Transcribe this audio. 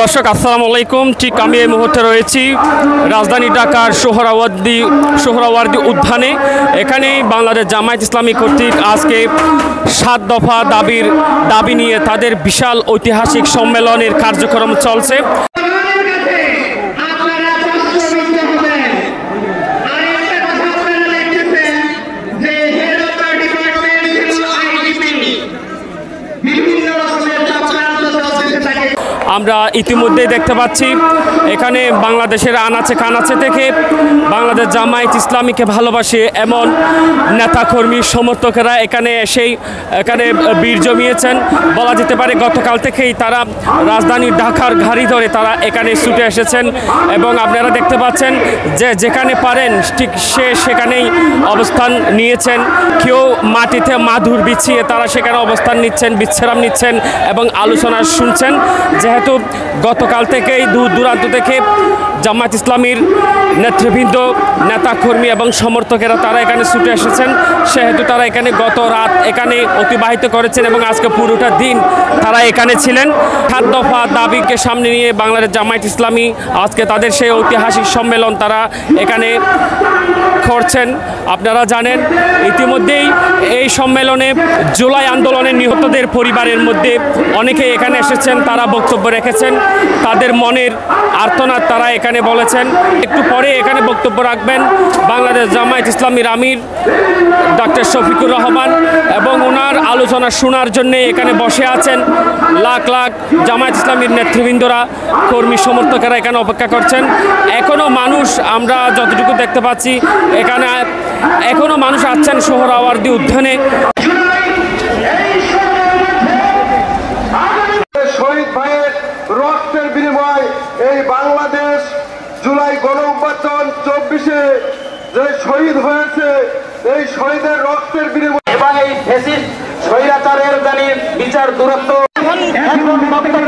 দর্শক আসসালামু আলাইকুম। ঠিক আমি এই মুহূর্তে রয়েছি রাজধানী ঢাকার সোহরাওয়ার্দী উদ্যানে। এখানেই বাংলাদেশ জামায়াত ইসলামী কর্তৃক আজকে 7 দফা দাবি নিয়ে তাদের বিশাল ঐতিহাসিক সম্মেলনের কার্যক্রম চলছে। আমরা ইতিমধ্যেই দেখতে পাচ্ছি এখানে বাংলাদেশের আনাচে কানাচে থেকে বাংলাদেশ জামায়াত ইসলামীকে ভালোবাসে এমন নেতাকর্মী সমর্থকেরা এখানে ভিড় জমিয়েছেন। বলা যেতে পারে গতকাল থেকেই তারা রাজধানী ঢাকার ঘাড়ি ধরে তারা এখানে ছুটে এসেছেন এবং আপনারা দেখতে পাচ্ছেন যে যেখানে পারেন ঠিক সেখানেই অবস্থান নিয়েছেন। কেউ মাটিতে মাদুর বিছিয়ে তারা সেখানে অবস্থান নিচ্ছেন, বিশ্রাম নিচ্ছেন এবং আলোচনা শুনছেন। যেহেতু গতকাল থেকেই দূর দূরান্ত থেকে জামায়াত ইসলামীর নেতৃবৃন্দ, নেতাকর্মী এবং সমর্থকেরা তারা এখানে ছুটে এসেছেন, সেহেতু তারা এখানে গত রাত এখানে অতিবাহিত করেছেন এবং আজকে পুরোটা দিন তারা এখানে ছিলেন। 7 দফা দাবিকে সামনে নিয়ে বাংলাদেশ জামায়াত ইসলামী আজকে তাদের সেই ঐতিহাসিক সম্মেলন তারা এখানে করছেন। আপনারা জানেন ইতিমধ্যেই এই সম্মেলনে জুলাই আন্দোলনে নিহতদের পরিবারের মধ্যে অনেকেই এখানে এসেছেন, তারা বক্তব্য রেখেছেন, তাদের মনের আর্তনাদ তারা এখানে বলেছেন। একটু পরে এখানে বক্তব্য রাখবেন বাংলাদেশ জামায়াত ইসলামীর আমির ডক্টর শফিকুর রহমান এবং ওনার আলোচনা শোনার জন্য এখানে বসে আছেন লাখ লাখ জামায়াত ইসলামীর নেতৃবৃন্দরা, কর্মী সমর্থকেরা এখানে অপেক্ষা করছেন। এখনও মানুষ, আমরা যতটুকু দেখতে পাচ্ছি এখানে এখনও মানুষ আসছেন সোহরাওয়ার্দী উদ্যানে। শহীদ ভাইয়ের রক্তের বিনিময় এই বাংলাদেশ জুলাই গণঅভ্যুত্থান 24-এ যে শহীদ হয়েছে, এই শহীদের রক্তের বিনিময় এবং এই ফ্যাসিস্ট স্বৈরাচারের জানি বিচার দূরত্ব আপনার